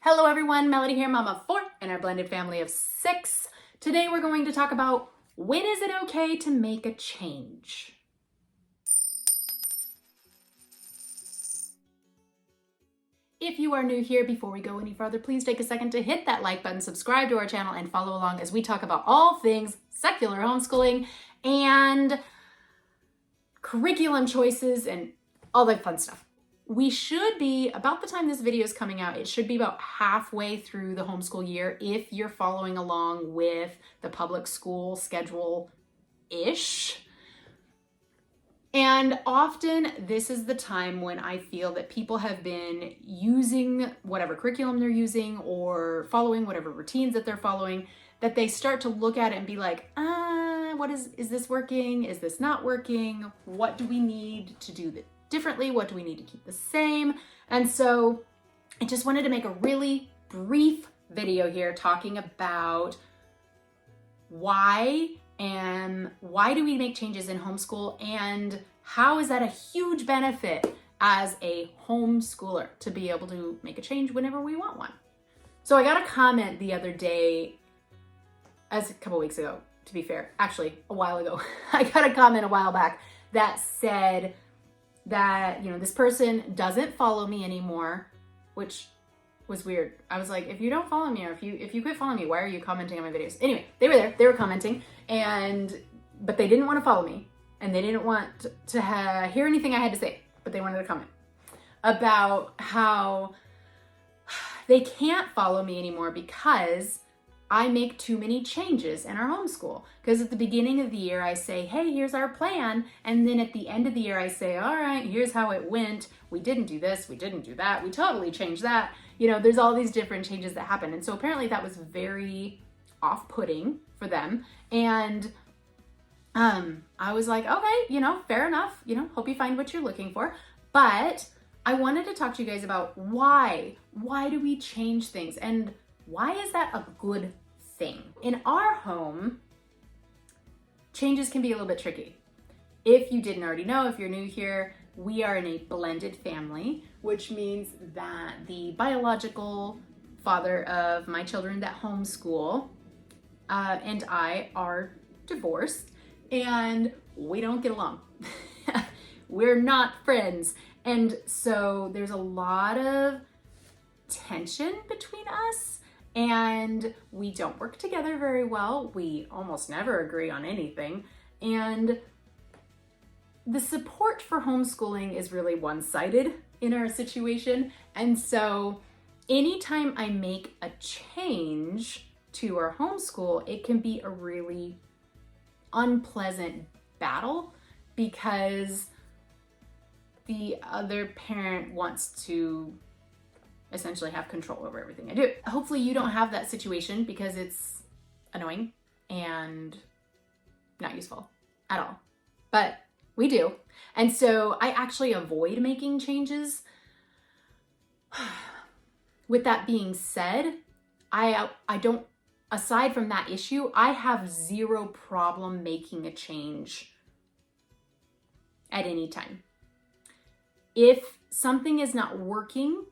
Hello everyone, Melody here, mama of 4 in our blended family of 6. Today we're going to talk about when is it okay to make a change? If you are new here, before we go any further, please take a second to hit that like button, subscribe to our channel, and follow along as we talk about all things secular homeschooling and curriculum choices and all that fun stuff. We should be, about the time this video is coming out, it should be about halfway through the homeschool year if you're following along with the public school schedule-ish. And often this is the time when I feel that people have been using whatever curriculum they're using or following whatever routines that they're following, that they start to look at it and be like, what is this working? Is this not working? What do we need to do differently? What do we need to keep the same? And so I just wanted to make a really brief video here talking about why do we make changes in homeschool, and how is that a huge benefit as a homeschooler to be able to make a change whenever we want one. So I got a comment the other day, as a couple weeks ago, to be fair, actually a while ago. I got a comment a while back that said that, this person doesn't follow me anymore, which was weird. I was like, if you don't follow me, or if you quit following me, why are you commenting on my videos? Anyway, they were there, they were commenting, but they didn't want to follow me, and they didn't want to hear anything I had to say, but they wanted to comment about how they can't follow me anymore because I make too many changes in our homeschool. Because at the beginning of the year, I say, hey, here's our plan. And then at the end of the year, I say, all right, here's how it went. We didn't do this, we didn't do that, we totally changed that. There's all these different changes that happen. And so apparently that was very off-putting for them. And I was like, okay, fair enough. Hope you find what you're looking for. But I wanted to talk to you guys about why do we change things? And why is that a good thing? In our home, changes can be a little bit tricky. If you didn't already know, if you're new here, we are in a blended family, which means that the biological father of my children that homeschool and I are divorced, and we don't get along. We're not friends. And so there's a lot of tension between us. And we don't work together very well. We almost never agree on anything. And the support for homeschooling is really one-sided in our situation. And so anytime I make a change to our homeschool, it can be a really unpleasant battle because the other parent wants to essentially have control over everything I do. Hopefully you don't have that situation because it's annoying and not useful at all. But we do. And so I actually avoid making changes. With that being said, I don't, aside from that issue, I have zero problem making a change at any time. If something is not working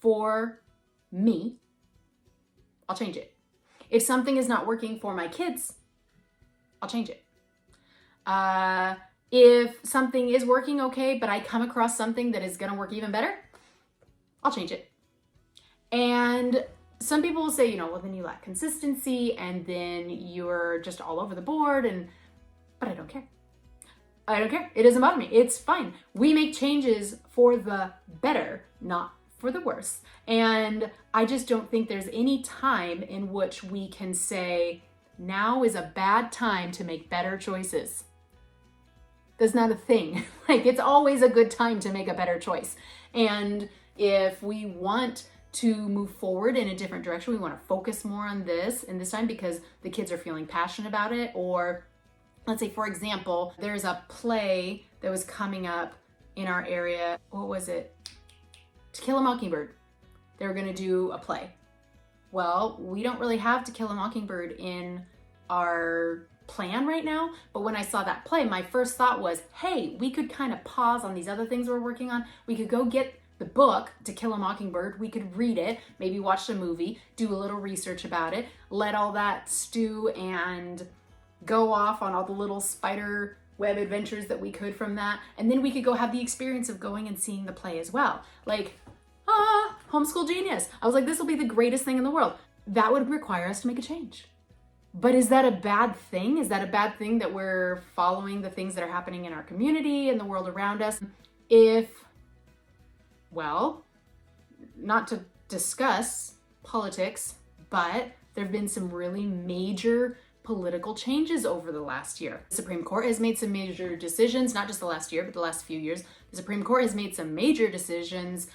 for me, I'll change it. If something is not working for my kids, I'll change it. If something is working okay, but I come across something that is gonna work even better, I'll change it. And some people will say, well, then you lack consistency and then you're just all over the board, but I don't care. I don't care. It doesn't bother me. It's fine. We make changes for the better, not for the worse. And I just don't think there's any time in which we can say, now is a bad time to make better choices. That's not a thing. It's always a good time to make a better choice. And if we want to move forward in a different direction, we want to focus more on this in this time because the kids are feeling passionate about it. Or let's say, for example, there's a play that was coming up in our area. What was it? To Kill a Mockingbird. They were going to do a play. Well, we don't really have To Kill a Mockingbird in our plan right now, but when I saw that play, my first thought was, hey, we could kind of pause on these other things we're working on. We could go get the book, To Kill a Mockingbird, we could read it, maybe watch the movie, do a little research about it, let all that stew and go off on all the little spider web adventures that we could from that. And then we could go have the experience of going and seeing the play as well. Like, homeschool genius. I was like, this will be the greatest thing in the world. That would require us to make a change. But is that a bad thing? Is that a bad thing that we're following the things that are happening in our community and the world around us? Well, not to discuss politics, but there have been some really major political changes over the last year. The Supreme Court has made some major decisions, not just the last year, but the last few years. The Supreme Court has made some major decisions.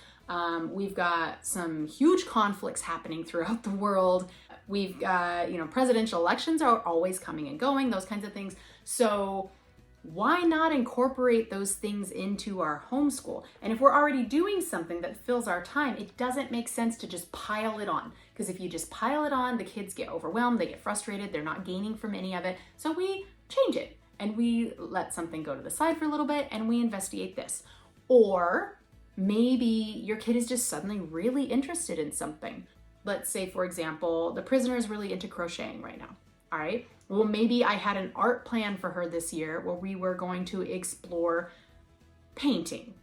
We've got some huge conflicts happening throughout the world. We've got, presidential elections are always coming and going, those kinds of things. So why not incorporate those things into our homeschool? And if we're already doing something that fills our time, it doesn't make sense to just pile it on. Because if you just pile it on, the kids get overwhelmed, they get frustrated, they're not gaining from any of it. So we change it and we let something go to the side for a little bit and we investigate this. Or maybe your kid is just suddenly really interested in something. Let's say, for example, the prisoner is really into crocheting right now. All right. Well, maybe I had an art plan for her this year where we were going to explore painting,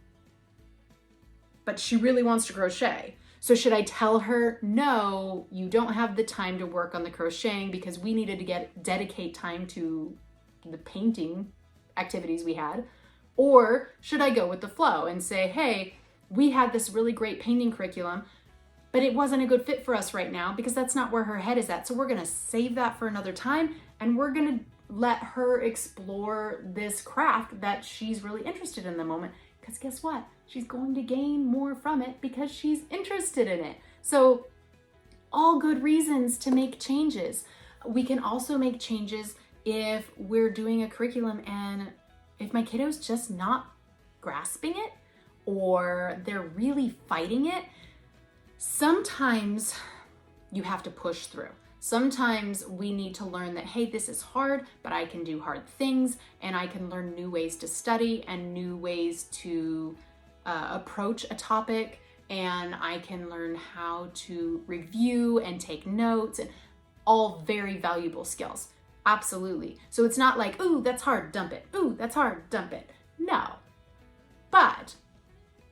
but she really wants to crochet. So should I tell her, no, you don't have the time to work on the crocheting because we needed to dedicate time to the painting activities we had? Or should I go with the flow and say, hey, we had this really great painting curriculum, but it wasn't a good fit for us right now because that's not where her head is at. So we're going to save that for another time and we're going to let her explore this craft that she's really interested in the moment. Because guess what? She's going to gain more from it because she's interested in it. So all good reasons to make changes. We can also make changes if we're doing a curriculum and if my kiddo's just not grasping it or they're really fighting it. Sometimes you have to push through. Sometimes we need to learn that, hey, this is hard, but I can do hard things and I can learn new ways to study and new ways to approach a topic, and I can learn how to review and take notes, and all very valuable skills. Absolutely. So it's not like, ooh, that's hard, dump it. Ooh, that's hard, dump it. No. But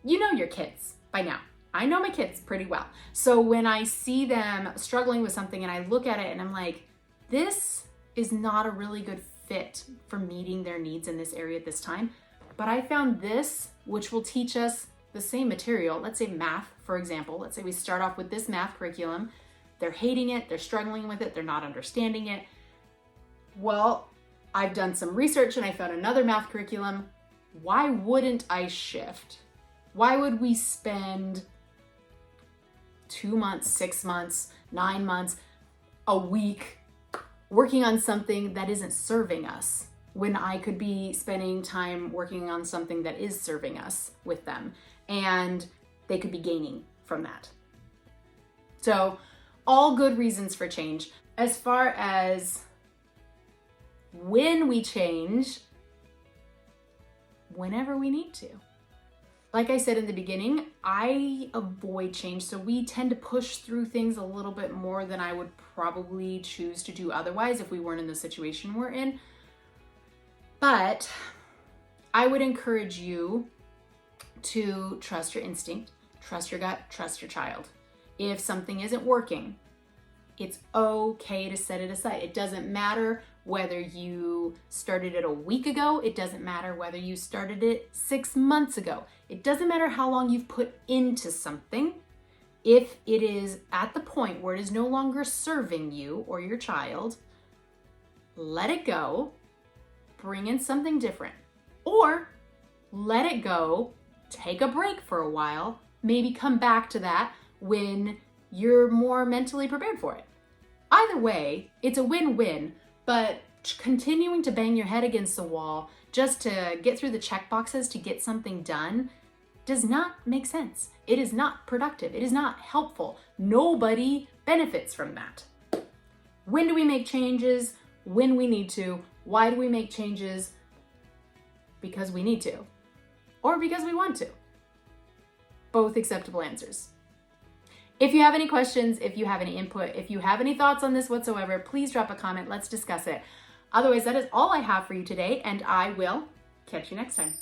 you know your kids by now. I know my kids pretty well. So when I see them struggling with something and I look at it and I'm like, this is not a really good fit for meeting their needs in this area at this time. But I found this, which will teach us the same material. Let's say math, for example. Let's say we start off with this math curriculum. They're hating it. They're struggling with it. They're not understanding it. Well, I've done some research and I found another math curriculum. Why wouldn't I shift? Why would we spend 2 months, 6 months, 9 months, a week working on something that isn't serving us when I could be spending time working on something that is serving us with them and they could be gaining from that? So all good reasons for change. As far as when we change, whenever we need to. Like I said in the beginning, I avoid change, so we tend to push through things a little bit more than I would probably choose to do otherwise if we weren't in the situation we're in. But I would encourage you to trust your instinct, trust your gut, trust your child. If something isn't working, it's okay to set it aside. It doesn't matter whether you started it a week ago. It doesn't matter whether you started it 6 months ago. It doesn't matter how long you've put into something. If it is at the point where it is no longer serving you or your child, let it go, bring in something different. Or let it go, take a break for a while, maybe come back to that when you're more mentally prepared for it. Either way, it's a win-win, but continuing to bang your head against the wall just to get through the check boxes to get something done does not make sense. It is not productive. It is not helpful. Nobody benefits from that. When do we make changes? When we need to. Why do we make changes? Because we need to, or because we want to. both acceptable answers. If you have any questions, if you have any input, if you have any thoughts on this whatsoever, please drop a comment. Let's discuss it. Otherwise, that is all I have for you today, and I will catch you next time.